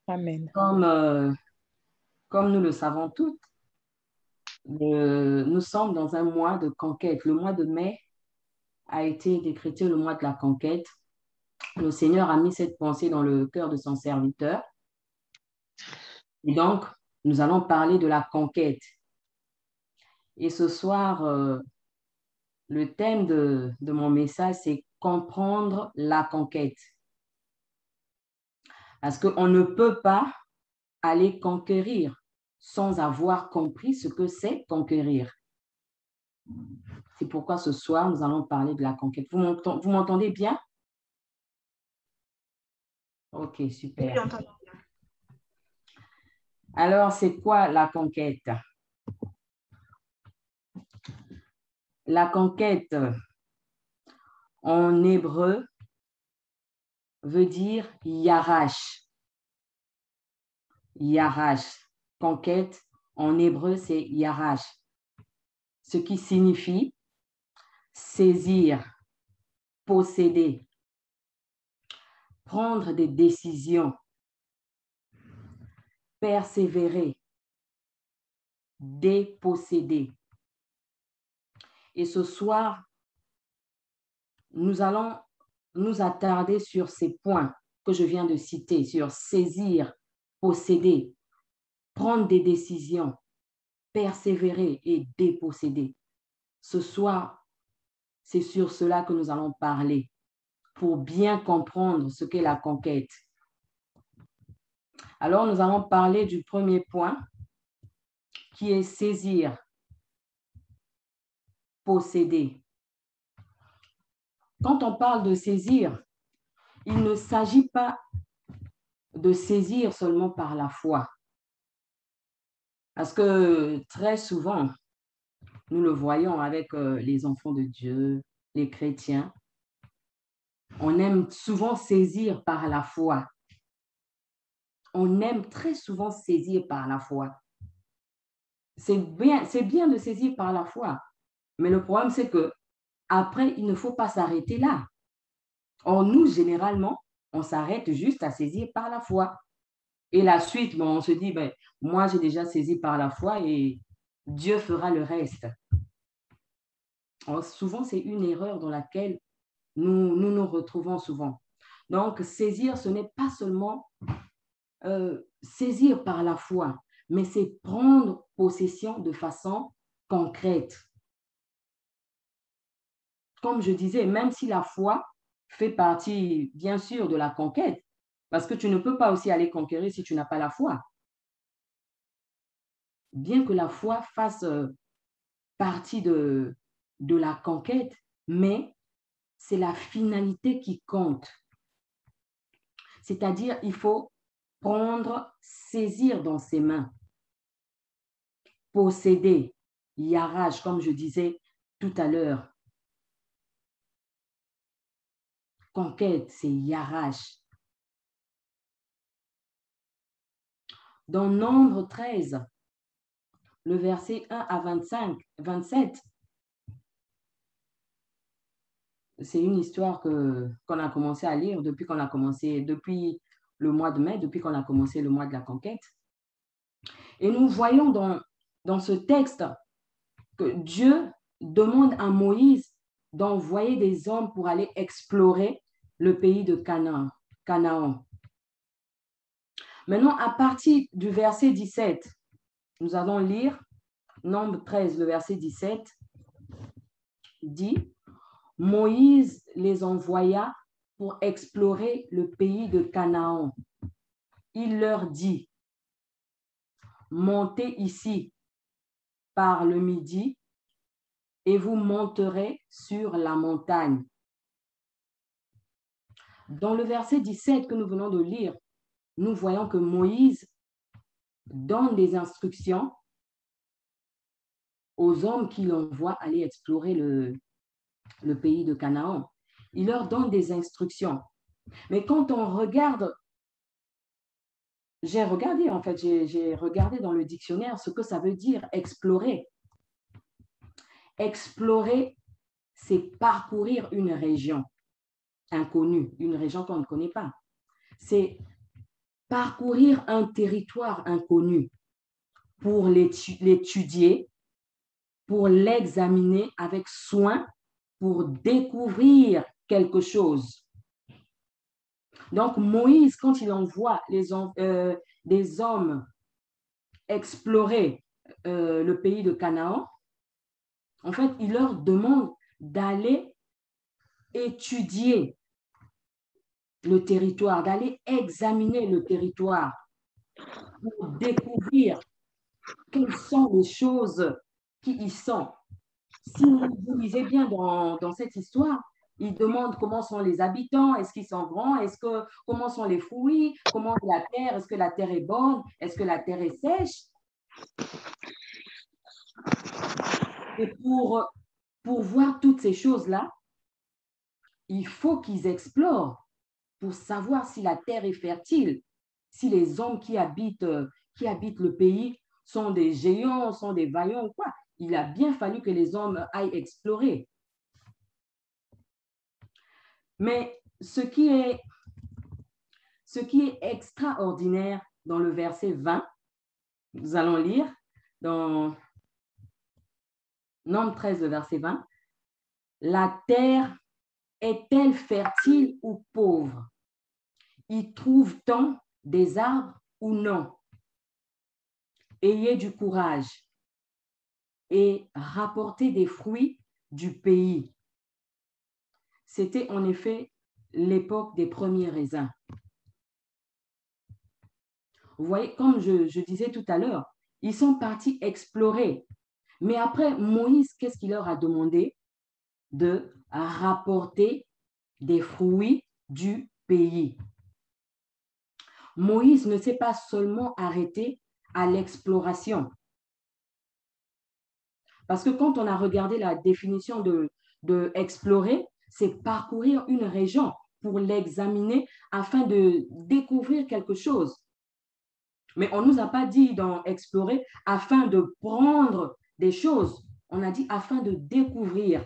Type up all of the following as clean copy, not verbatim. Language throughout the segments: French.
Amen. Comme, comme nous le savons toutes, nous sommes dans un mois de conquête. Le mois de mai a été décrété le mois de la conquête. Le Seigneur a mis cette pensée dans le cœur de son serviteur. Et donc, nous allons parler de la conquête. Et ce soir, le thème de mon message, c'est comprendre la conquête. Parce qu'on ne peut pas aller conquérir sans avoir compris ce que c'est conquérir. C'est pourquoi ce soir, nous allons parler de la conquête. Vous m'entendez bien? Ok, Oui, super. j'entends. Alors, c'est quoi la conquête? La conquête en hébreu veut dire yarash. Yarash. Conquête en hébreu, c'est yarash. Ce qui signifie saisir, posséder, prendre des décisions, persévérer, déposséder. Et ce soir, nous allons nous attarder sur ces points que je viens de citer, sur saisir, posséder, prendre des décisions, persévérer et déposséder. Ce soir, c'est sur cela que nous allons parler pour bien comprendre ce qu'est la conquête. Alors, nous allons parler du premier point qui est saisir, posséder. Quand on parle de saisir, il ne s'agit pas de saisir seulement par la foi. Parce que très souvent, nous le voyons avec les enfants de Dieu, les chrétiens, on aime souvent saisir par la foi. On aime très souvent saisir par la foi. C'est bien de saisir par la foi. Mais le problème, c'est que après, il ne faut pas s'arrêter là. Or, nous, généralement, on s'arrête juste à saisir par la foi. Et la suite, bon, on se dit, ben, moi, j'ai déjà saisi par la foi et Dieu fera le reste. Alors, souvent, c'est une erreur dans laquelle nous retrouvons souvent. Donc, saisir, ce n'est pas seulement saisir par la foi, mais c'est prendre possession de façon concrète. Comme je disais, même si la foi fait partie, bien sûr, de la conquête, parce que tu ne peux pas aussi aller conquérir si tu n'as pas la foi. Bien que la foi fasse partie de la conquête, mais c'est la finalité qui compte. C'est-à-dire, il faut prendre, saisir dans ses mains, posséder, yarage, comme je disais tout à l'heure. Conquête, c'est yarage. Dans Nombre 13, le verset 1 à 27, c'est une histoire qu'on a commencé à lire depuis le mois de mai, depuis qu'on a commencé le mois de la conquête. Et nous voyons dans ce texte que Dieu demande à Moïse d'envoyer des hommes pour aller explorer le pays de Canaan. Maintenant, à partir du verset 17, nous allons lire Nombre 13, le verset 17, dit, Moïse les envoya pour explorer le pays de Canaan. Il leur dit, montez ici par le midi et vous monterez sur la montagne. Dans le verset 17 que nous venons de lire, nous voyons que Moïse donne des instructions aux hommes qu'il envoie aller explorer le pays de Canaan. Il leur donne des instructions. Mais quand on regarde, j'ai regardé dans le dictionnaire ce que ça veut dire explorer. Explorer, c'est parcourir une région inconnue, une région qu'on ne connaît pas. C'est parcourir un territoire inconnu pour l'étudier, pour l'examiner avec soin, pour découvrir quelque chose. Donc, Moïse, quand il envoie des hommes explorer le pays de Canaan, en fait, il leur demande d'aller étudier le territoire, d'aller examiner le territoire pour découvrir quelles sont les choses qui y sont. Si vous lisez bien dans cette histoire, il demande comment sont les habitants, est-ce qu'ils sont grands, comment sont les fruits, comment est la terre, est-ce que la terre est bonne, est-ce que la terre est sèche. Et pour voir toutes ces choses-là, il faut qu'ils explorent pour savoir si la terre est fertile, si les hommes qui habitent le pays sont des géants, sont des vaillants ou quoi. Il a bien fallu que les hommes aillent explorer. Mais ce qui est extraordinaire dans le verset 20, nous allons lire dans Nombre 13, le verset 20, la terre est-elle fertile ou pauvre? Y trouve-t-on des arbres ou non? Ayez du courage et rapportez des fruits du pays. C'était en effet l'époque des premiers raisins. Vous voyez, comme je disais tout à l'heure, ils sont partis explorer. Mais après, Moïse, qu'est-ce qu'il leur a demandé? De rapporter des fruits du pays. Moïse ne s'est pas seulement arrêté à l'exploration. Parce que quand on a regardé la définition de explorer, c'est parcourir une région pour l'examiner afin de découvrir quelque chose. Mais on ne nous a pas dit dans explorer afin de prendre des choses. On a dit afin de découvrir.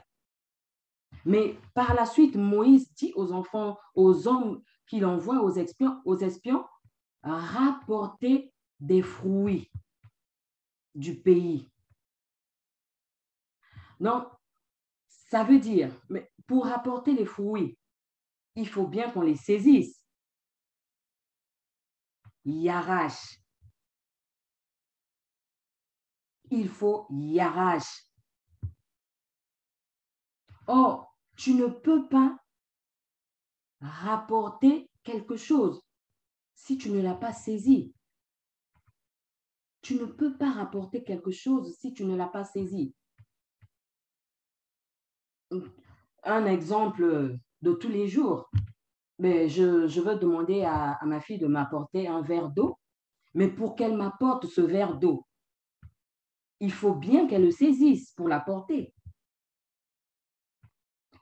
Mais par la suite, Moïse dit aux enfants, aux hommes qu'il envoie, aux espions, rapporter des fruits du pays. Donc, ça veut dire, mais pour rapporter les fruits, il faut bien qu'on les saisisse. Yarash. Il faut yarash. Or, tu ne peux pas rapporter quelque chose si tu ne l'as pas saisi. Tu ne peux pas rapporter quelque chose si tu ne l'as pas saisi. Un exemple de tous les jours. Mais je veux demander à ma fille de m'apporter un verre d'eau. Mais pour qu'elle m'apporte ce verre d'eau, il faut bien qu'elle le saisisse pour l'apporter.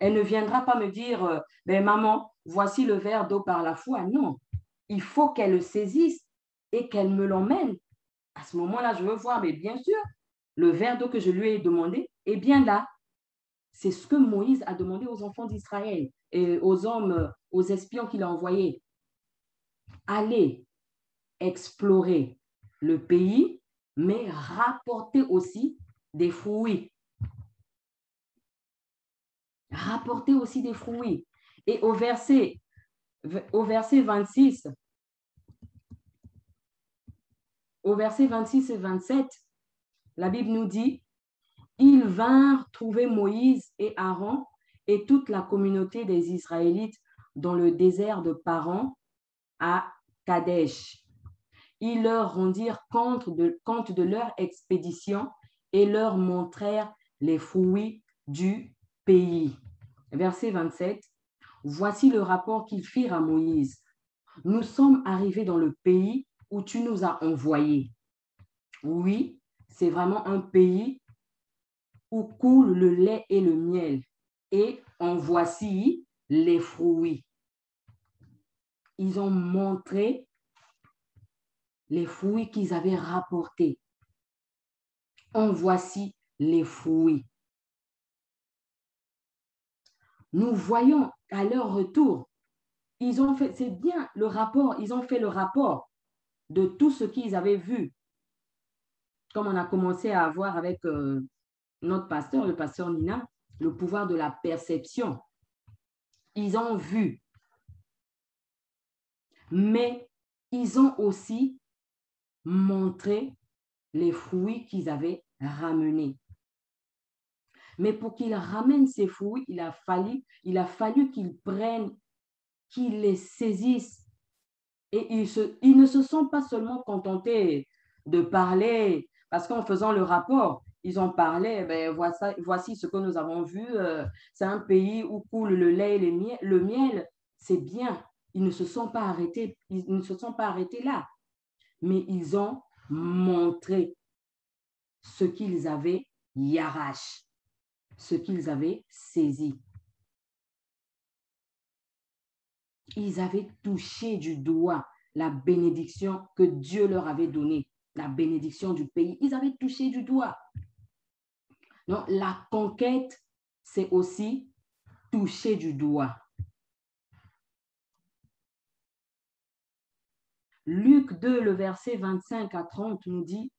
Elle ne viendra pas me dire, ben, maman, voici le verre d'eau par la foi. Non, il faut qu'elle le saisisse et qu'elle me l'emmène. À ce moment-là, je veux voir, mais bien sûr, le verre d'eau que je lui ai demandé est bien là. C'est ce que Moïse a demandé aux enfants d'Israël et aux hommes, aux espions qu'il a envoyés. Allez explorer le pays, mais rapporter aussi des fruits. Rapporter aussi des fruits. Et au verset 26, et 27, la Bible nous dit, ils vinrent trouver Moïse et Aaron et toute la communauté des Israélites dans le désert de Paran à Kadesh. Ils leur rendirent compte de leur expédition et leur montrèrent les fruits du pays. Verset 27. Voici le rapport qu'ils firent à Moïse. Nous sommes arrivés dans le pays où tu nous as envoyés. Oui, c'est vraiment un pays où coule le lait et le miel. Et en voici les fruits. Ils ont montré les fruits qu'ils avaient rapportés. En voici les fruits. Nous voyons à leur retour, ils ont fait, c'est bien le rapport, ils ont fait le rapport de tout ce qu'ils avaient vu. Comme on a commencé à avoir avec notre pasteur, le pasteur Nina, le pouvoir de la perception. Ils ont vu. Mais ils ont aussi montré les fruits qu'ils avaient ramenés. Mais pour qu'ils ramènent ces fruits, il a fallu qu'ils prennent, qu'ils les saisissent. Et ils ne se sont pas seulement contentés de parler, parce qu'en faisant le rapport, ils ont parlé, ben, voici ce que nous avons vu, c'est un pays où coule le lait et le miel, c'est bien. Ils ne se sont pas arrêtés là, mais ils ont montré ce qu'ils avaient yarash, ce qu'ils avaient saisi. Ils avaient touché du doigt la bénédiction que Dieu leur avait donnée, la bénédiction du pays. Ils avaient touché du doigt. Donc, la conquête, c'est aussi toucher du doigt. Luc 2, le verset 25 à 30 nous dit,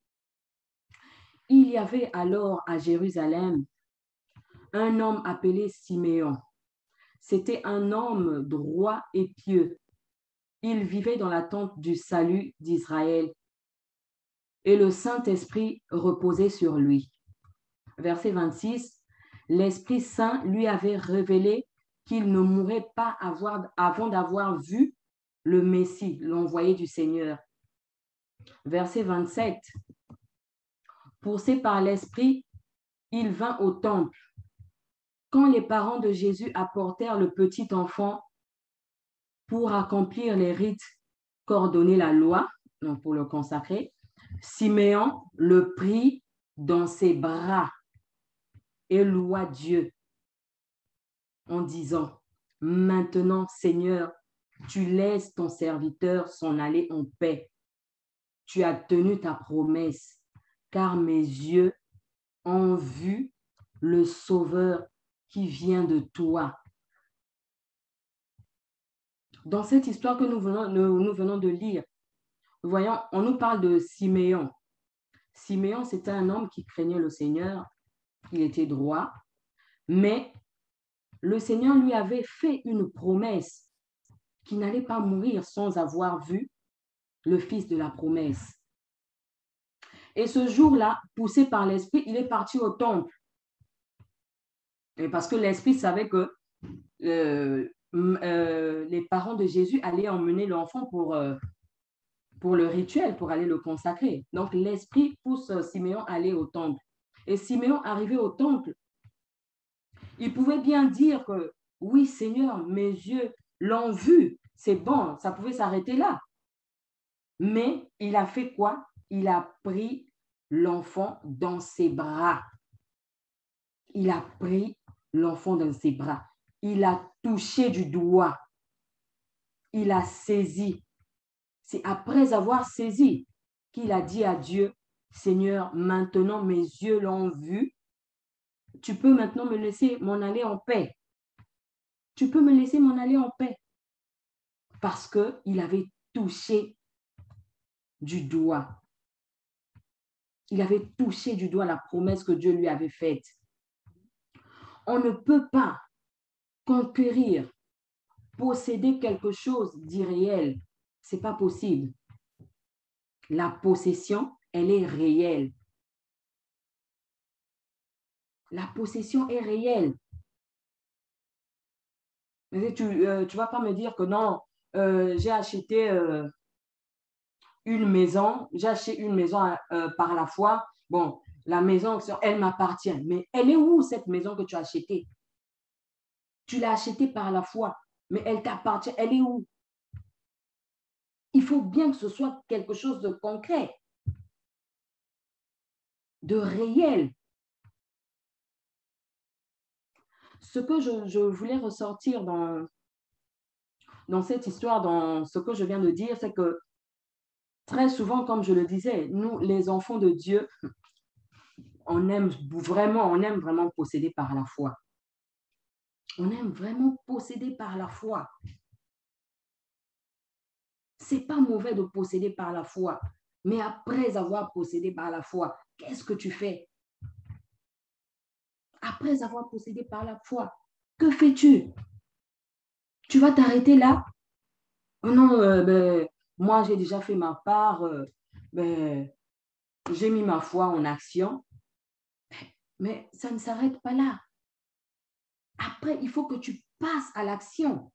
« Il y avait alors à Jérusalem un homme appelé Siméon. C'était un homme droit et pieux. Il vivait dans l'attente du salut d'Israël et le Saint-Esprit reposait sur lui. » Verset 26, « L'Esprit Saint lui avait révélé qu'il ne mourrait pas avant d'avoir vu le Messie, l'envoyé du Seigneur. » Verset 27, « Poussé par l'Esprit, il vint au temple. Quand les parents de Jésus apportèrent le petit enfant pour accomplir les rites qu'ordonnait la loi, donc pour le consacrer, Siméon le prit dans ses bras et loua Dieu en disant, « Maintenant, Seigneur, tu laisses ton serviteur s'en aller en paix. Tu as tenu ta promesse, car mes yeux ont vu le Sauveur qui vient de toi. » Dans cette histoire que nous venons de lire, voyons, on nous parle de Siméon. Siméon, c'était un homme qui craignait le Seigneur, il était droit, mais le Seigneur lui avait fait une promesse qu'il n'allait pas mourir sans avoir vu le fils de la promesse. Et ce jour-là, poussé par l'Esprit, il est parti au temple. Et parce que l'Esprit savait que les parents de Jésus allaient emmener l'enfant pour le rituel, pour aller le consacrer. Donc, l'Esprit pousse Siméon à aller au temple. Et Siméon, arrivé au temple, il pouvait bien dire que, oui, Seigneur, mes yeux l'ont vu, c'est bon, ça pouvait s'arrêter là. Mais il a fait quoi? Il a pris l'enfant dans ses bras. Il a pris l'enfant dans ses bras. Il a touché du doigt. Il a saisi. C'est après avoir saisi qu'il a dit à Dieu, « Seigneur, maintenant mes yeux l'ont vu. Tu peux maintenant me laisser m'en aller en paix. Tu peux me laisser m'en aller en paix. » Parce qu'il avait touché du doigt. Il avait touché du doigt la promesse que Dieu lui avait faite. On ne peut pas conquérir, posséder quelque chose d'irréel. Ce n'est pas possible. La possession, elle est réelle. La possession est réelle. Mais tu ne vas pas me dire que non, j'ai acheté une maison, par la foi. Bon, la maison, elle m'appartient. Mais elle est où cette maison que tu as achetée? Tu l'as achetée par la foi, mais elle t'appartient. Elle est où? Il faut bien que ce soit quelque chose de concret, de réel. Ce que je voulais ressortir dans cette histoire, dans ce que je viens de dire, c'est que très souvent, comme je le disais, nous, les enfants de Dieu, on aime vraiment posséder par la foi. On aime vraiment posséder par la foi. c'est pas mauvais de posséder par la foi. Mais après avoir possédé par la foi, qu'est-ce que tu fais? Après avoir possédé par la foi, que fais-tu? Tu vas t'arrêter là? Oh non, moi j'ai déjà fait ma part, j'ai mis ma foi en action, mais ça ne s'arrête pas là. Après, il faut que tu passes à l'action.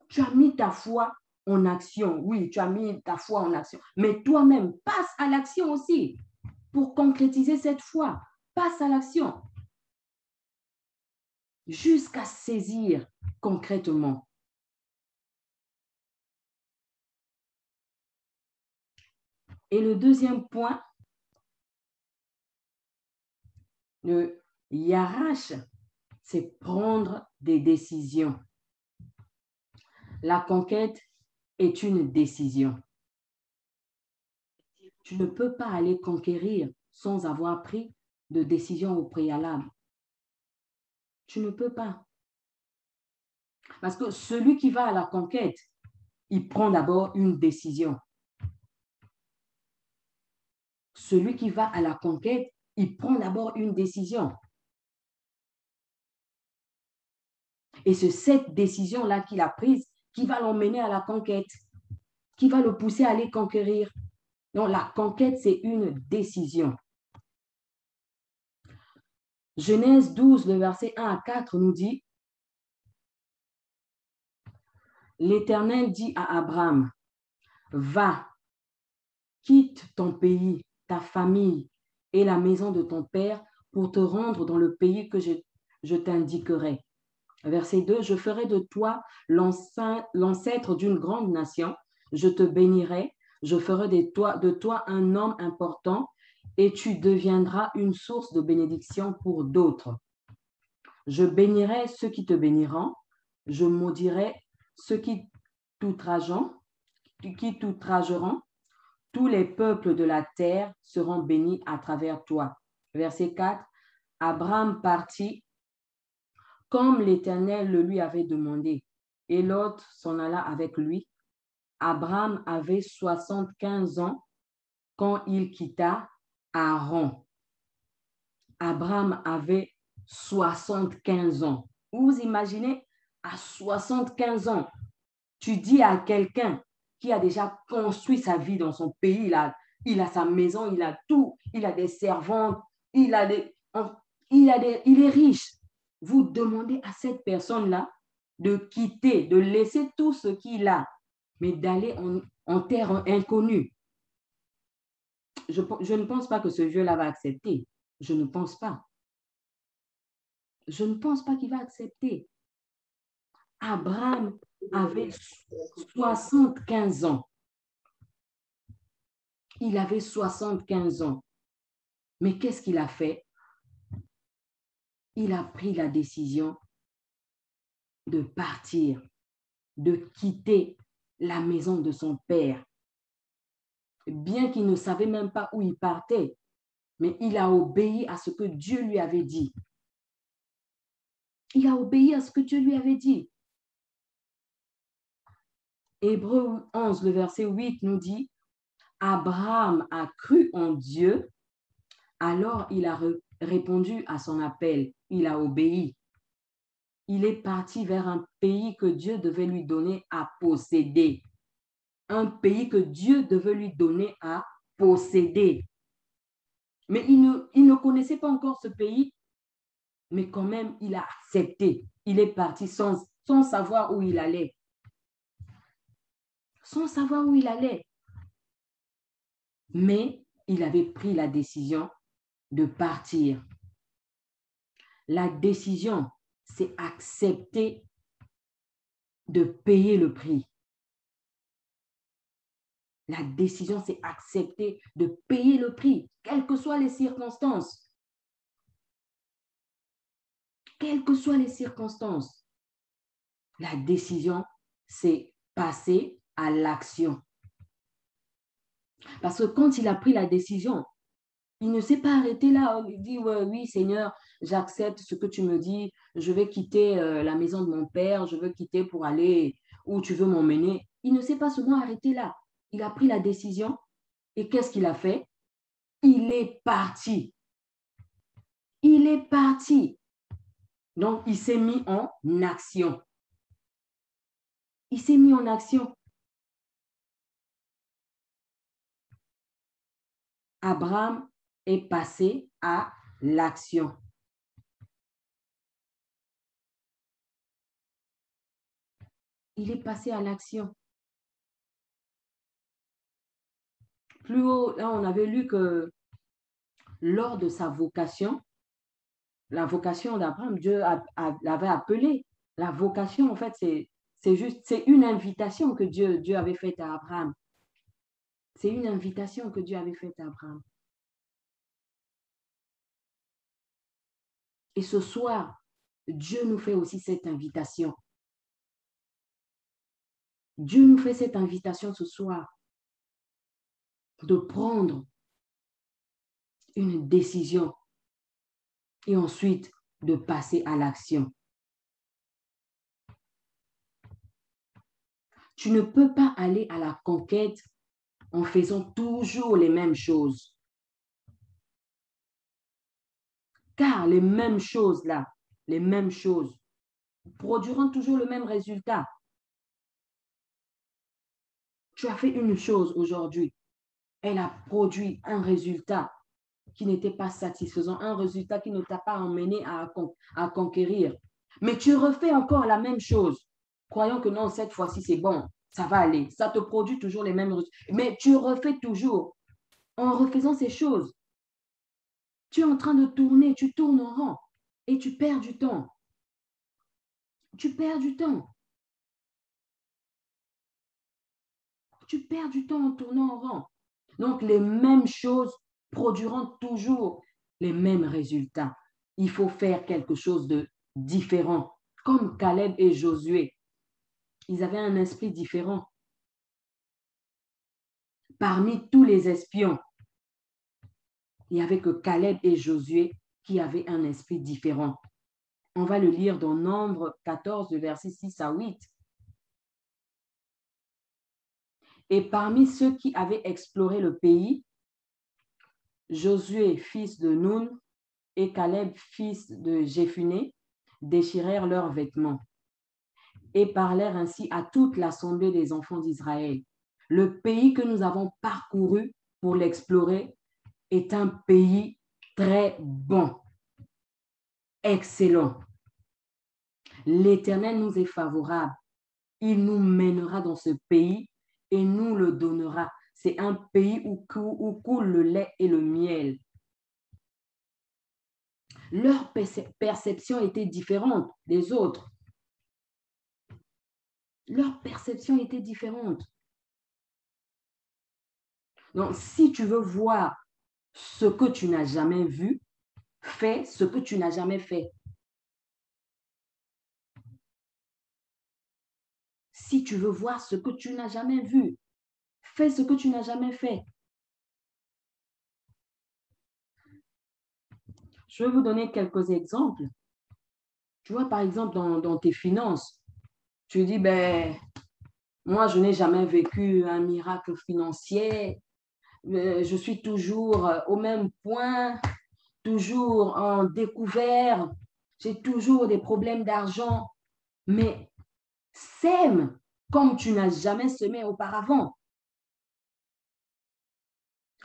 Tu as mis ta foi en action. Oui, tu as mis ta foi en action. Mais toi-même, passe à l'action aussi pour concrétiser cette foi. Passe à l'action jusqu'à saisir concrètement. Et le deuxième point, le Yarash, c'est prendre des décisions. La conquête est une décision. Tu ne peux pas aller conquérir sans avoir pris de décision au préalable. Tu ne peux pas. Parce que celui qui va à la conquête, il prend d'abord une décision. Celui qui va à la conquête, il prend d'abord une décision. Et c'est cette décision-là qu'il a prise qui va l'emmener à la conquête, qui va le pousser à aller conquérir. Donc, la conquête, c'est une décision. Genèse 12, le verset 1 à 4 nous dit, l'Éternel dit à Abraham, va, quitte ton pays, ta famille et la maison de ton père pour te rendre dans le pays que je t'indiquerai. Verset 2, je ferai de toi l'ancêtre d'une grande nation, je te bénirai, je ferai de toi un homme important et tu deviendras une source de bénédiction pour d'autres. Je bénirai ceux qui te béniront, je maudirai ceux qui t'outrageront, tous les peuples de la terre seront bénis à travers toi. Verset 4, Abraham partit comme l'Éternel le lui avait demandé, et Lot s'en alla avec lui. Abraham avait 75 ans quand il quitta Haran. Abraham avait 75 ans. Vous imaginez, à 75 ans, tu dis à quelqu'un qui a déjà construit sa vie dans son pays, il a sa maison, il a tout, il a des servantes, il est riche. Vous demandez à cette personne-là de quitter, de laisser tout ce qu'il a, mais d'aller en terre inconnue. Je ne pense pas que ce vieux-là va accepter. Je ne pense pas. Je ne pense pas qu'il va accepter. Abraham avait 75 ans. Il avait 75 ans. Mais qu'est-ce qu'il a fait? Il a pris la décision de partir, de quitter la maison de son père. Bien qu'il ne savait même pas où il partait, mais il a obéi à ce que Dieu lui avait dit. Il a obéi à ce que Dieu lui avait dit. Hébreux 11, le verset 8 nous dit, Abraham a cru en Dieu, alors il a répondu à son appel, il a obéi. Il est parti vers un pays que Dieu devait lui donner à posséder. Un pays que Dieu devait lui donner à posséder. Mais il ne connaissait pas encore ce pays, mais quand même, il a accepté. Il est parti sans savoir où il allait. Sans savoir où il allait. Mais il avait pris la décision de partir. La décision, c'est accepter de payer le prix. La décision, c'est accepter de payer le prix, quelles que soient les circonstances. Quelles que soient les circonstances. La décision, c'est passer à l'action. Parce que quand il a pris la décision, il ne s'est pas arrêté là. Il dit, ouais, oui, Seigneur, j'accepte ce que tu me dis. Je vais quitter la maison de mon père. Je veux quitter pour aller où tu veux m'emmener. il ne s'est pas seulement arrêté là. Il a pris la décision et qu'est-ce qu'il a fait? Il est parti. Il est parti. Donc, il s'est mis en action. Il s'est mis en action. Abraham est passé à l'action. Il est passé à l'action. Plus haut, là, on avait lu que lors de sa vocation, la vocation d'Abraham, Dieu l'avait appelé. La vocation, en fait, c'est une invitation que Dieu avait faite à Abraham. C'est une invitation que Dieu avait faite à Abraham. Et ce soir, Dieu nous fait aussi cette invitation. Dieu nous fait cette invitation ce soir de prendre une décision et ensuite de passer à l'action. Tu ne peux pas aller à la conquête en faisant toujours les mêmes choses. Car les mêmes choses là, les mêmes choses produiront toujours le même résultat. Tu as fait une chose aujourd'hui, elle a produit un résultat qui n'était pas satisfaisant, un résultat qui ne t'a pas emmené à conquérir. Mais tu refais encore la même chose, croyant que non, cette fois-ci, c'est bon, ça va aller. Ça te produit toujours les mêmes résultats. Mais tu refais toujours. En refaisant ces choses, tu es en train de tourner, tu tournes en rond et tu perds du temps. Tu perds du temps. Tu perds du temps en tournant en rond. Donc, les mêmes choses produiront toujours les mêmes résultats. Il faut faire quelque chose de différent. Comme Caleb et Josué, ils avaient un esprit différent. Parmi tous les espions, il n'y avait que Caleb et Josué qui avaient un esprit différent. On va le lire dans Nombre 14, versets 6 à 8. Et parmi ceux qui avaient exploré le pays, Josué, fils de Nun, et Caleb, fils de Jéphuné, déchirèrent leurs vêtements et parlèrent ainsi à toute l'assemblée des enfants d'Israël. Le pays que nous avons parcouru pour l'explorer est un pays très bon, excellent. L'Éternel nous est favorable. Il nous mènera dans ce pays et nous le donnera. C'est un pays où coule le lait et le miel. Leur perception était différente des autres. Leur perception était différente. Donc, si tu veux voir ce que tu n'as jamais vu, fais ce que tu n'as jamais fait. Si tu veux voir ce que tu n'as jamais vu, fais ce que tu n'as jamais fait. Je vais vous donner quelques exemples. Tu vois, par exemple, dans tes finances, tu dis, ben, moi, je n'ai jamais vécu un miracle financier. Je suis toujours au même point, toujours en découvert. J'ai toujours des problèmes d'argent. Mais sème comme tu n'as jamais semé auparavant.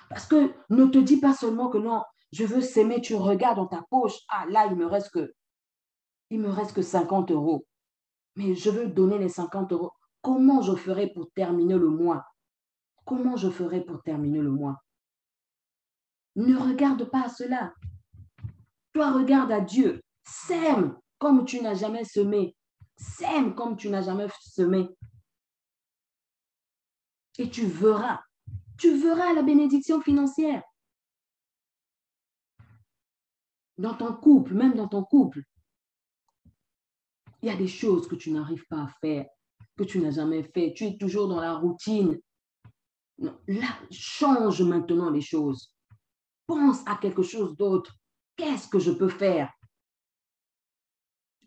Parce que ne te dis pas seulement que non, je veux s'aimer, tu regardes dans ta poche, ah là, il me reste que 50 euros. Mais je veux donner les 50 euros. Comment je ferai pour terminer le mois? Comment je ferai pour terminer le mois? Ne regarde pas à cela. Toi, regarde à Dieu. Sème comme tu n'as jamais semé. Sème comme tu n'as jamais semé. Et tu verras la bénédiction financière. Dans ton couple, même dans ton couple, il y a des choses que tu n'arrives pas à faire, que tu n'as jamais fait. Tu es toujours dans la routine. Non, là, change maintenant les choses. Pense à quelque chose d'autre. Qu'est-ce que je peux faire?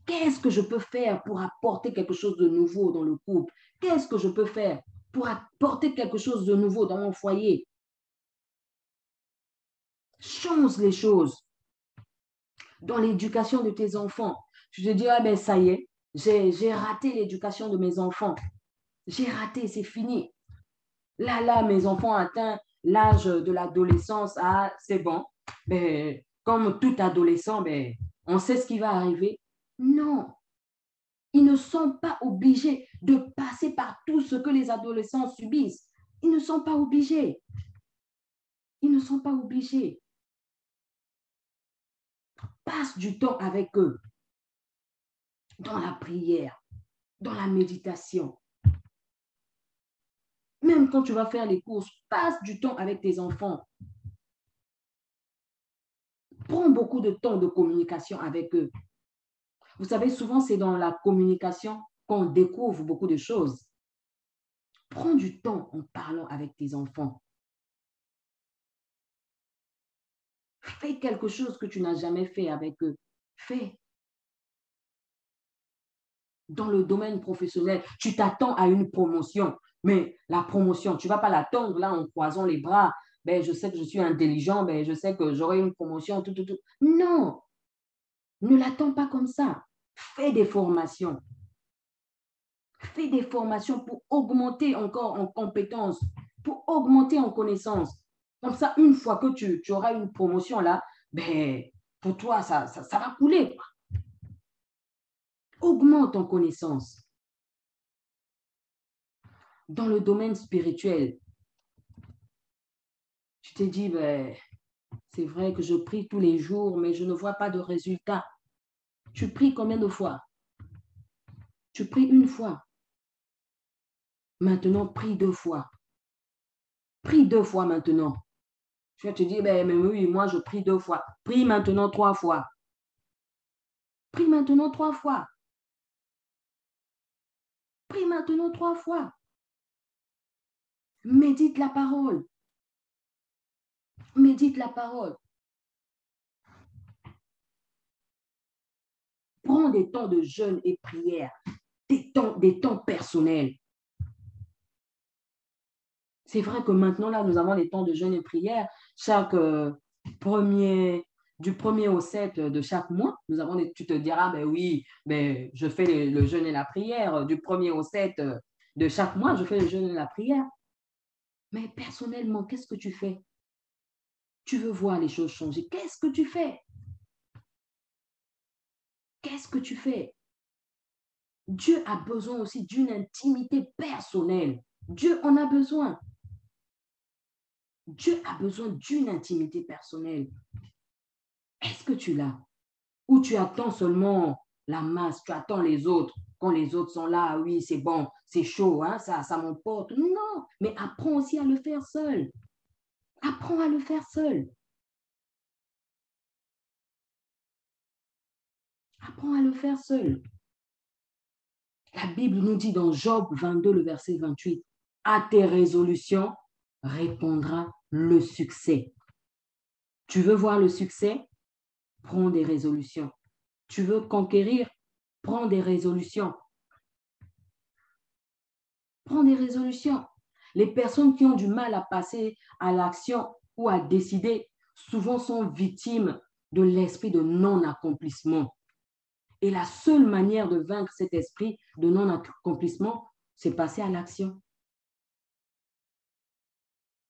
Qu'est-ce que je peux faire pour apporter quelque chose de nouveau dans le couple? Qu'est-ce que je peux faire pour apporter quelque chose de nouveau dans mon foyer? Change les choses dans l'éducation de tes enfants. Tu te dis, ah ben ça y est, j'ai raté l'éducation de mes enfants. J'ai raté, c'est fini. Là, mes enfants atteignent l'âge de l'adolescence. Ah, c'est bon. Ben, comme tout adolescent, ben, on sait ce qui va arriver. Non, ils ne sont pas obligés de passer par tout ce que les adolescents subissent. Ils ne sont pas obligés. Ils ne sont pas obligés. Passe du temps avec eux dans la prière, dans la méditation. Même quand tu vas faire les courses, passe du temps avec tes enfants. Prends beaucoup de temps de communication avec eux. Vous savez, souvent, c'est dans la communication qu'on découvre beaucoup de choses. Prends du temps en parlant avec tes enfants. Fais quelque chose que tu n'as jamais fait avec eux. Fais. Dans le domaine professionnel, tu t'attends à une promotion, mais la promotion, tu ne vas pas l'attendre là en croisant les bras. Ben, je sais que je suis intelligent, ben, je sais que j'aurai une promotion, tout. Non, ne l'attends pas comme ça. Fais des formations. Fais des formations pour augmenter encore en compétences, pour augmenter en connaissances. Comme ça, une fois que tu auras une promotion là, ben, pour toi, ça va couler. Augmente en connaissances. Dans le domaine spirituel, tu t'es dit, ben, c'est vrai que je prie tous les jours, mais je ne vois pas de résultat. Tu pries combien de fois? Tu pries une fois. Maintenant, prie 2 fois. Prie 2 fois maintenant. Tu vas te dire, ben, mais oui, moi, je prie 2 fois. Prie maintenant 3 fois. Prie maintenant 3 fois. Prie maintenant 3 fois. Médite la parole. Médite la parole. Prends des temps de jeûne et prière, des temps personnels. C'est vrai que maintenant, là, nous avons des temps de jeûne et prière. Chaque du 1er au 7 de chaque mois, tu te diras, ben oui, ben, je fais le jeûne et la prière. Du 1er au 7 de chaque mois, je fais le jeûne et la prière. Mais personnellement, qu'est-ce que tu fais? Tu veux voir les choses changer. Qu'est-ce que tu fais? Qu'est-ce que tu fais? Dieu a besoin aussi d'une intimité personnelle. Dieu en a besoin. Dieu a besoin d'une intimité personnelle. Est-ce que tu l'as? Ou tu attends seulement la masse, tu attends les autres. Quand les autres sont là, oui, c'est bon, c'est chaud, hein, ça m'emporte. Non, mais apprends aussi à le faire seul. Apprends à le faire seul. Apprends à le faire seul. La Bible nous dit dans Job 22, le verset 28, à tes résolutions répondra le succès. Tu veux voir le succès? Prends des résolutions. Tu veux conquérir? Prends des résolutions. Prends des résolutions. Les personnes qui ont du mal à passer à l'action ou à décider, souvent sont victimes de l'esprit de non-accomplissement. Et la seule manière de vaincre cet esprit de non-accomplissement, c'est passer à l'action.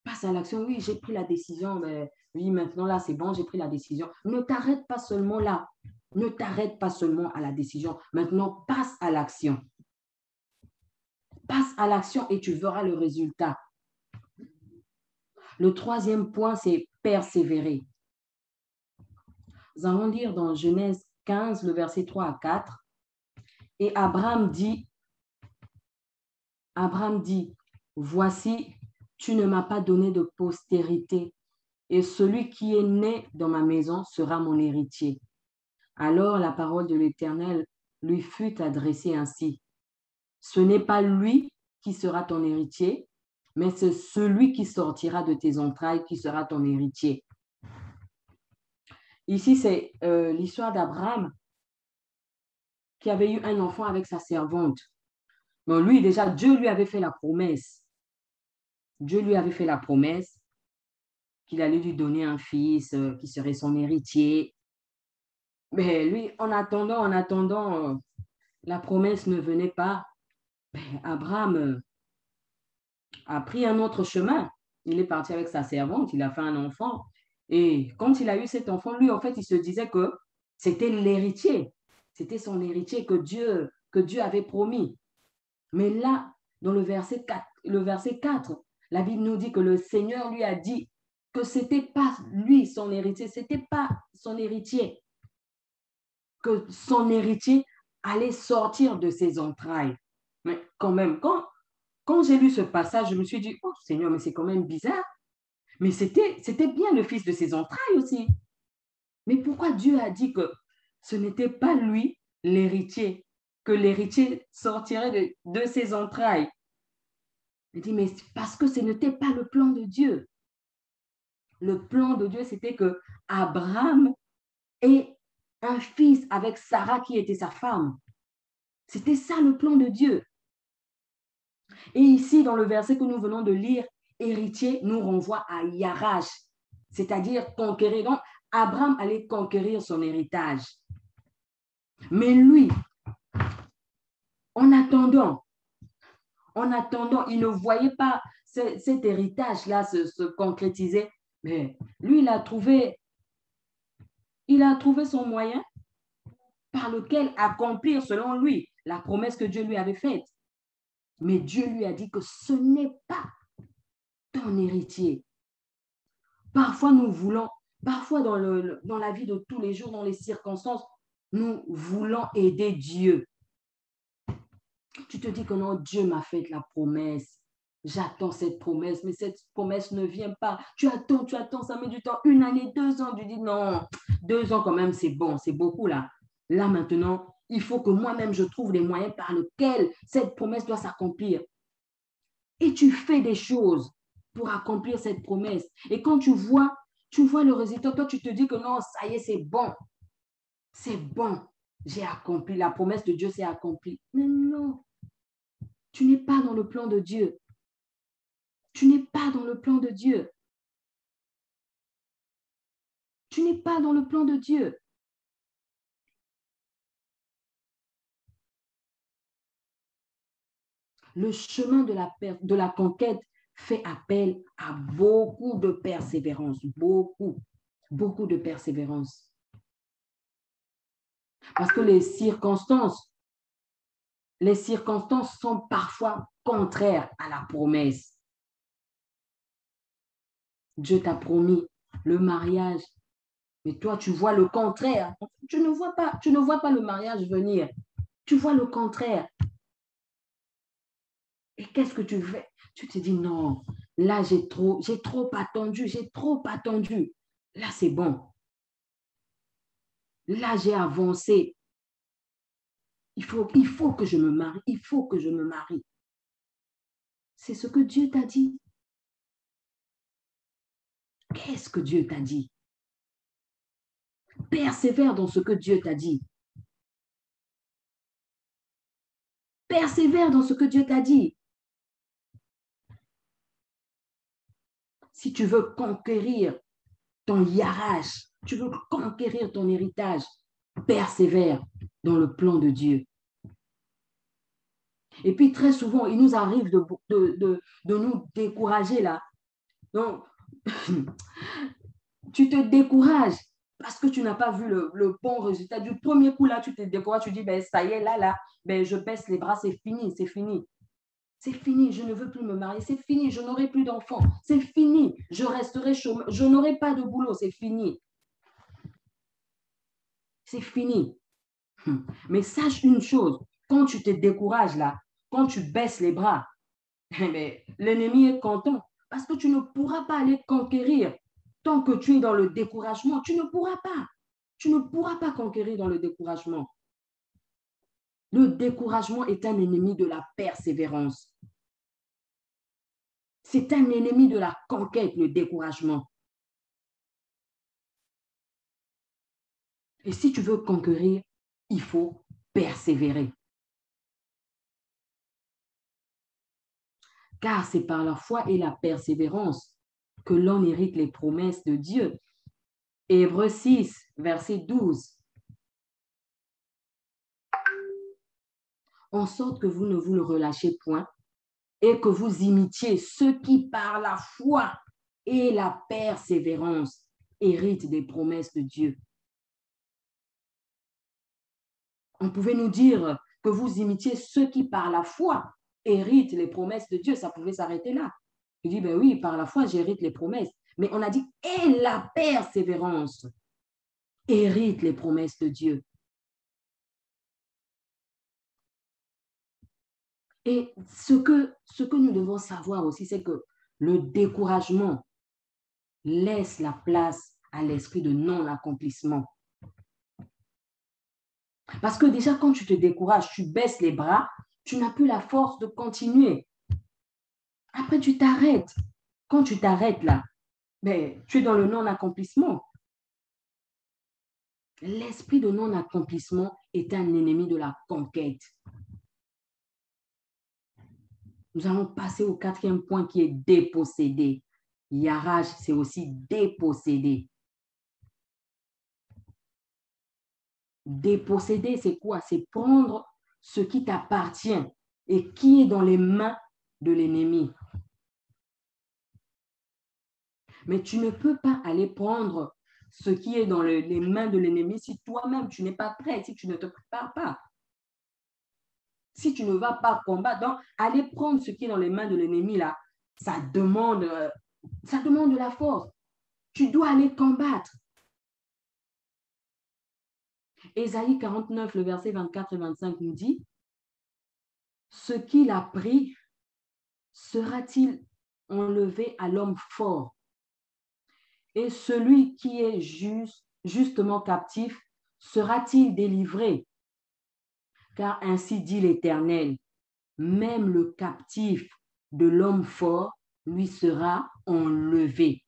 Passe à l'action. Oui, j'ai pris la décision, mais oui, maintenant là, c'est bon, j'ai pris la décision. Ne t'arrête pas seulement là. Ne t'arrête pas seulement à la décision. Maintenant, passe à l'action. Passe à l'action et tu verras le résultat. Le troisième point, c'est persévérer. Nous allons lire dans Genèse 15, le verset 3 à 4. Et Abraham dit, voici, tu ne m'as pas donné de postérité, et celui qui est né dans ma maison sera mon héritier. Alors la parole de l'Éternel lui fut adressée ainsi. Ce n'est pas lui qui sera ton héritier, mais c'est celui qui sortira de tes entrailles qui sera ton héritier. Ici, c'est l'histoire d'Abraham qui avait eu un enfant avec sa servante. Bon, lui, déjà, Dieu lui avait fait la promesse. Dieu lui avait fait la promesse qu'il allait lui donner un fils qui serait son héritier. Mais lui, en attendant, la promesse ne venait pas. Ben, Abraham a pris un autre chemin. Il est parti avec sa servante, il a fait un enfant. Et quand il a eu cet enfant, lui, en fait, il se disait que c'était l'héritier. C'était son héritier que Dieu avait promis. Mais là, dans le verset 4, la Bible nous dit que le Seigneur lui a dit que ce n'était pas lui son héritier, ce n'était pas son héritier, que son héritier allait sortir de ses entrailles. Mais quand même, quand j'ai lu ce passage, je me suis dit, oh Seigneur, mais c'est quand même bizarre. Mais c'était bien le fils de ses entrailles aussi. Mais pourquoi Dieu a dit que ce n'était pas lui l'héritier, que l'héritier sortirait de ses entrailles? Il dit, mais parce que ce n'était pas le plan de Dieu. Le plan de Dieu, c'était que Abraham ait un fils avec Sarah qui était sa femme. C'était ça le plan de Dieu. Et ici, dans le verset que nous venons de lire, héritier nous renvoie à Yarash, c'est-à-dire conquérir. Donc, Abraham allait conquérir son héritage. Mais lui, en attendant, il ne voyait pas cet héritage-là se concrétiser. Mais lui, il a trouvé son moyen par lequel accomplir, selon lui, la promesse que Dieu lui avait faite. Mais Dieu lui a dit que ce n'est pas ton héritier. Parfois, parfois dans la vie de tous les jours, dans les circonstances, nous voulons aider Dieu. Tu te dis que non, Dieu m'a fait la promesse. J'attends cette promesse, mais cette promesse ne vient pas. Tu attends, ça met du temps. 1 année, 2 ans. Tu dis non, 2 ans quand même, c'est bon, c'est beaucoup là. Là maintenant, il faut que moi-même je trouve les moyens par lesquels cette promesse doit s'accomplir. Et tu fais des choses pour accomplir cette promesse. Et quand tu vois le résultat, toi tu te dis que non, ça y est, c'est bon. C'est bon. J'ai accompli. La promesse de Dieu s'est accomplie. Mais non, tu n'es pas dans le plan de Dieu. Tu n'es pas dans le plan de Dieu. Tu n'es pas dans le plan de Dieu. Le chemin de la conquête fait appel à beaucoup de persévérance. Beaucoup de persévérance. Parce que les circonstances sont parfois contraires à la promesse. Dieu t'a promis le mariage, mais toi, tu vois le contraire. Tu ne vois pas le mariage venir. Tu vois le contraire. Et qu'est-ce que tu fais? Tu te dis non, là, j'ai trop attendu. Là, c'est bon. Là, j'ai avancé. Il faut que je me marie. Il faut que je me marie. C'est ce que Dieu t'a dit. Qu'est-ce que Dieu t'a dit? Persévère dans ce que Dieu t'a dit. Persévère dans ce que Dieu t'a dit. Si tu veux conquérir ton yarach, tu veux conquérir ton héritage, persévère dans le plan de Dieu. Et puis très souvent, il nous arrive de nous décourager là. Donc, tu te décourages parce que tu n'as pas vu le bon résultat. Du premier coup là, tu te décourages, tu dis, ben, ça y est, là, ben, je baisse les bras, c'est fini, c'est fini. C'est fini, je ne veux plus me marier, c'est fini, je n'aurai plus d'enfants, c'est fini, je resterai chômeur, je n'aurai pas de boulot, c'est fini. C'est fini. Mais sache une chose, quand tu te décourages là, quand tu baisses les bras, l'ennemi est content parce que tu ne pourras pas aller conquérir. Tant que tu es dans le découragement, tu ne pourras pas. Tu ne pourras pas conquérir dans le découragement. Le découragement est un ennemi de la persévérance. C'est un ennemi de la conquête, le découragement. Et si tu veux conquérir, il faut persévérer. Car c'est par la foi et la persévérance que l'on hérite les promesses de Dieu. Hébreux 6, verset 12. En sorte que vous ne vous le relâchez point et que vous imitiez ceux qui, par la foi et la persévérance, héritent des promesses de Dieu. On pouvait nous dire que vous imitiez ceux qui, par la foi, héritent les promesses de Dieu. Ça pouvait s'arrêter là. Je dis, ben oui, par la foi, j'hérite les promesses. Mais on a dit, et la persévérance hérite les promesses de Dieu. Et ce que nous devons savoir aussi, c'est que le découragement laisse la place à l'esprit de non-accomplissement. Parce que déjà, quand tu te décourages, tu baisses les bras, tu n'as plus la force de continuer. Après, tu t'arrêtes. Quand tu t'arrêtes là, ben, tu es dans le non-accomplissement. L'esprit de non-accomplissement est un ennemi de la conquête. Nous allons passer au 4e point qui est déposséder. Yaraj, c'est aussi déposséder. Déposséder, c'est quoi? C'est prendre ce qui t'appartient et qui est dans les mains de l'ennemi. Mais tu ne peux pas aller prendre ce qui est dans les mains de l'ennemi si toi-même tu n'es pas prêt, si tu ne te prépares pas. Si tu ne vas pas combattre, donc aller prendre ce qui est dans les mains de l'ennemi, là, ça demande de la force. Tu dois aller combattre. Ésaïe 49, le verset 24 et 25 nous dit, « Ce qu'il a pris sera-t-il enlevé à l'homme fort? Et celui qui est justement captif sera-t-il délivré? Car ainsi dit l'Éternel, même le captif de l'homme fort lui sera enlevé.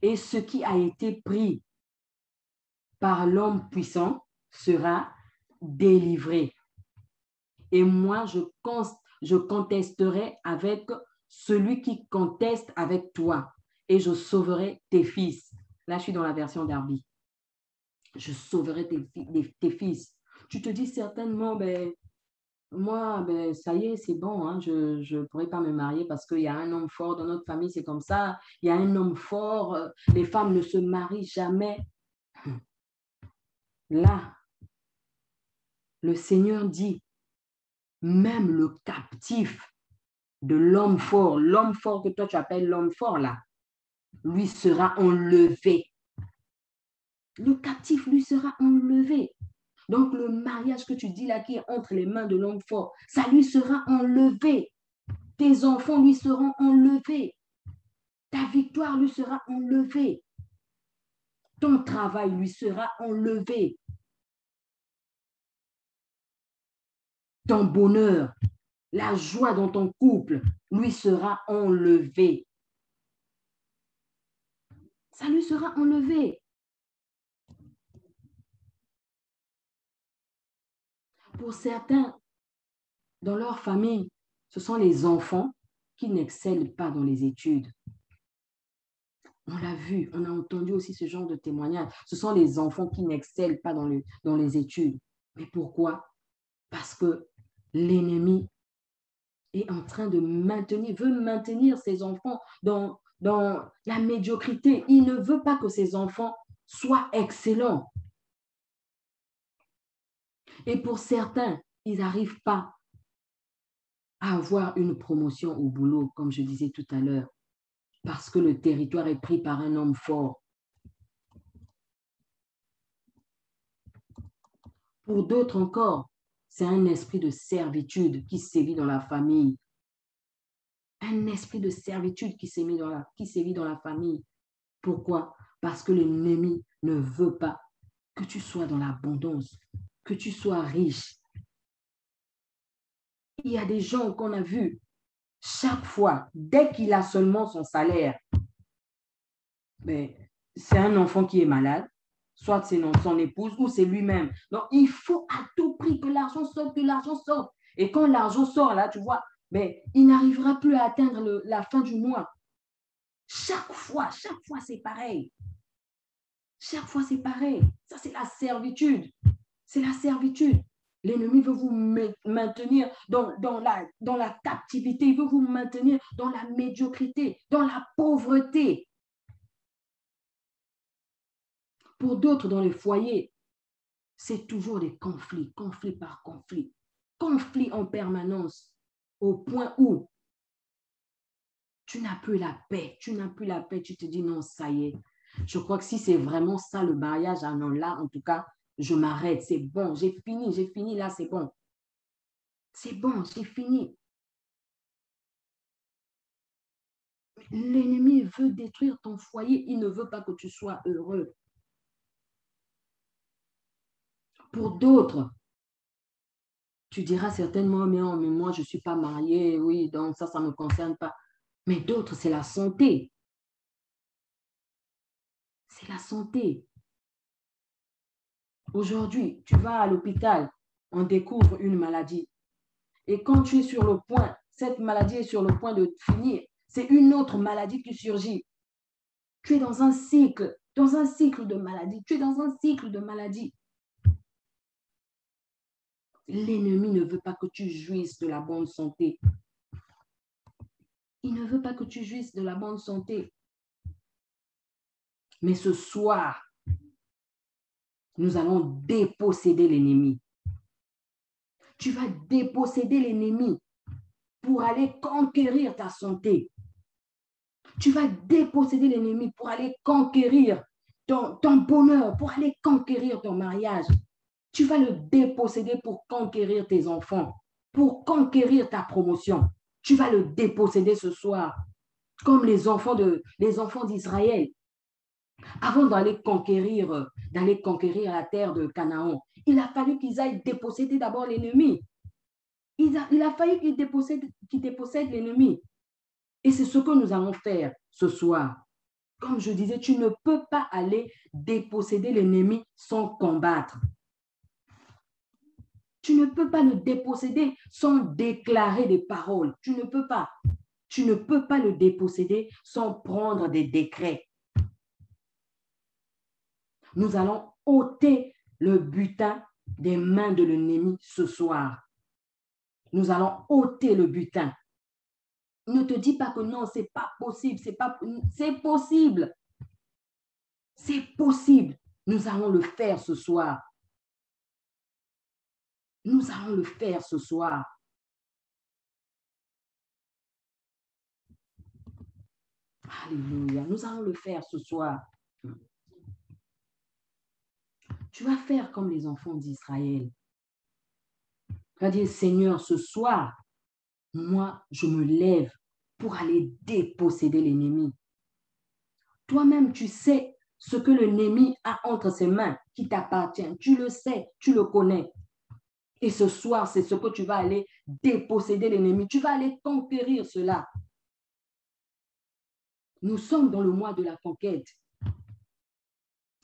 Et ce qui a été pris par l'homme puissant sera délivré. Et moi, je contesterai avec celui qui conteste avec toi, et je sauverai tes fils. » Là, je suis dans la version Darby. Je sauverai tes fils. Tu te dis certainement, ben, moi, ben, ça y est, c'est bon, hein, je ne pourrai pas me marier parce qu'il y a un homme fort dans notre famille, c'est comme ça. Il y a un homme fort, les femmes ne se marient jamais. Là, le Seigneur dit, même le captif de l'homme fort que toi tu appelles l'homme fort là, lui sera enlevé. Le captif lui sera enlevé. Donc le mariage que tu dis là qui est entre les mains de l'homme fort, ça lui sera enlevé. Tes enfants lui seront enlevés. Ta victoire lui sera enlevée. Ton travail lui sera enlevé. Ton bonheur, la joie dans ton couple lui sera enlevée. Ça lui sera enlevé. Pour certains, dans leur famille, ce sont les enfants qui n'excellent pas dans les études. On l'a vu, on a entendu aussi ce genre de témoignage. Ce sont les enfants qui n'excellent pas dans les études. Mais pourquoi? Parce que l'ennemi est en train de veut maintenir ses enfants dans la médiocrité. Il ne veut pas que ses enfants soient excellents. Et pour certains, ils n'arrivent pas à avoir une promotion au boulot, comme je disais tout à l'heure, parce que le territoire est pris par un homme fort. Pour d'autres encore, c'est un esprit de servitude qui sévit dans la famille. Un esprit de servitude qui sévit dans la famille. Pourquoi? Parce que l'ennemi ne veut pas que tu sois dans l'abondance, que tu sois riche. Il y a des gens qu'on a vus, chaque fois, dès qu'il a seulement son salaire, c'est un enfant qui est malade, soit c'est son épouse ou c'est lui-même. Donc, il faut à tout prix que l'argent sorte, Et quand l'argent sort là, tu vois, mais il n'arrivera plus à atteindre la fin du mois. Chaque fois, c'est pareil. Chaque fois, c'est pareil. Ça, c'est la servitude. C'est la servitude. L'ennemi veut vous maintenir dans la captivité. Il veut vous maintenir dans la médiocrité, dans la pauvreté. Pour d'autres, dans les foyers, c'est toujours des conflits, conflit par conflit. Conflits en permanence, au point où tu n'as plus la paix. Tu n'as plus la paix. Tu te dis non, ça y est. Je crois que si c'est vraiment ça le mariage, ah non, là, en tout cas, je m'arrête. C'est bon, j'ai fini, là, c'est bon. C'est bon, j'ai fini. L'ennemi veut détruire ton foyer. Il ne veut pas que tu sois heureux. Pour d'autres, tu diras certainement, mais moi, je ne suis pas mariée. Oui, donc ça ne me concerne pas. Mais d'autres, c'est la santé. C'est la santé. Aujourd'hui, tu vas à l'hôpital, on découvre une maladie. Et quand tu es sur le point, cette maladie est sur le point de finir, c'est une autre maladie qui surgit. Tu es dans un cycle de maladie. Tu es dans un cycle de maladie. L'ennemi ne veut pas que tu jouisses de la bonne santé. Il ne veut pas que tu jouisses de la bonne santé. Mais ce soir, nous allons déposséder l'ennemi. Tu vas déposséder l'ennemi pour aller conquérir ta santé. Tu vas déposséder l'ennemi pour aller conquérir ton bonheur, pour aller conquérir ton mariage. Tu vas le déposséder pour conquérir tes enfants, pour conquérir ta promotion. Tu vas le déposséder ce soir, comme les enfants d'Israël. Avant d'aller conquérir la terre de Canaan, il a fallu qu'ils aillent déposséder d'abord l'ennemi. Il a fallu qu'ils dépossèdent l'ennemi. Et c'est ce que nous allons faire ce soir. Comme je disais, tu ne peux pas aller déposséder l'ennemi sans combattre. Tu ne peux pas le déposséder sans déclarer des paroles. Tu ne peux pas. Tu ne peux pas le déposséder sans prendre des décrets. Nous allons ôter le butin des mains de l'ennemi ce soir. Nous allons ôter le butin. Ne te dis pas que non, c'est pas possible, c'est possible. C'est possible. Nous allons le faire ce soir. Nous allons le faire ce soir. Alléluia. Nous allons le faire ce soir. Tu vas faire comme les enfants d'Israël. Tu vas dire, Seigneur, ce soir, moi, je me lève pour aller déposséder l'ennemi. Toi-même, tu sais ce que l'ennemi a entre ses mains qui t'appartient. Tu le sais, tu le connais. Et ce soir, c'est ce que tu vas aller déposséder l'ennemi. Tu vas aller conquérir cela. Nous sommes dans le mois de la conquête.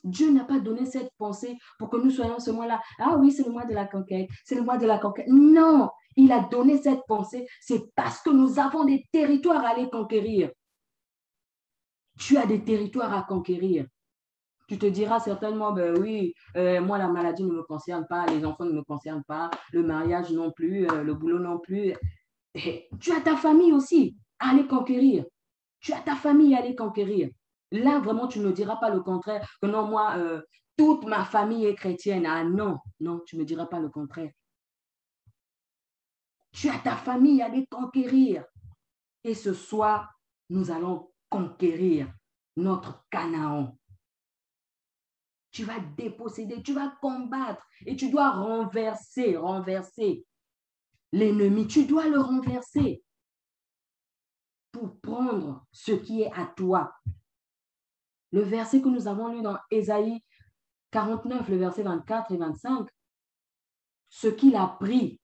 Dieu n'a pas donné cette pensée pour que nous soyons ce mois-là. Ah oui, c'est le mois de la conquête. C'est le mois de la conquête. Non, il a donné cette pensée. C'est parce que nous avons des territoires à aller conquérir. Tu as des territoires à conquérir. Tu te diras certainement, ben oui, moi, la maladie ne me concerne pas, les enfants ne me concernent pas, le mariage non plus, le boulot non plus. Et tu as ta famille aussi à aller conquérir. Tu as ta famille à aller conquérir. Là, vraiment, tu ne diras pas le contraire, que non, moi, toute ma famille est chrétienne. Ah non, non, tu ne me diras pas le contraire. Tu as ta famille à aller conquérir. Et ce soir, nous allons conquérir notre Canaan. Tu vas déposséder, tu vas combattre et tu dois renverser l'ennemi. Tu dois le renverser pour prendre ce qui est à toi. Le verset que nous avons lu dans Ésaïe 49, le verset 24 et 25, ce qu'il a pris,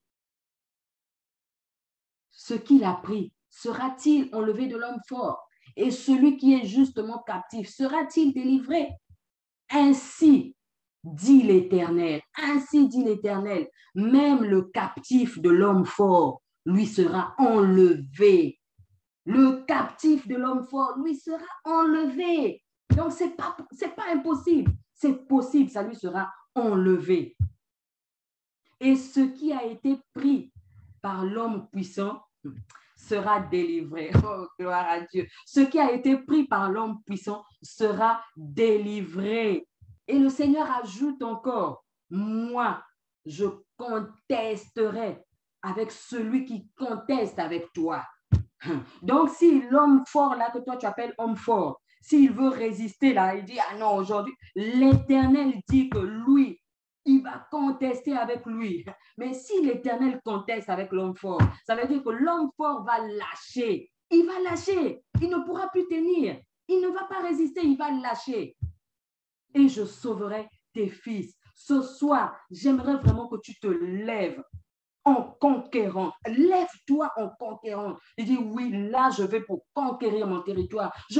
sera-t-il enlevé de l'homme fort? Et celui qui est justement captif, sera-t-il délivré? Ainsi, dit l'Éternel. Ainsi dit l'Éternel, même le captif de l'homme fort lui sera enlevé. Le captif de l'homme fort lui sera enlevé. Donc, ce n'est pas impossible. C'est possible, ça lui sera enlevé. Et ce qui a été pris par l'homme puissant sera délivré. Oh, gloire à Dieu. Ce qui a été pris par l'homme puissant sera délivré. Et le Seigneur ajoute encore, moi, je contesterai avec celui qui conteste avec toi. Donc, si l'homme fort là que toi tu appelles homme fort, s'il veut résister là, il dit, ah non, aujourd'hui, l'Éternel dit que lui, il va contester avec lui. Mais si l'Éternel conteste avec l'homme fort, ça veut dire que l'homme fort va lâcher. Il va lâcher. Il ne pourra plus tenir. Il ne va pas résister, il va lâcher. Et je sauverai tes fils. Ce soir, j'aimerais vraiment que tu te lèves en conquérant. Lève-toi en conquérant. Il dit, oui, là, je vais pour conquérir mon territoire. Je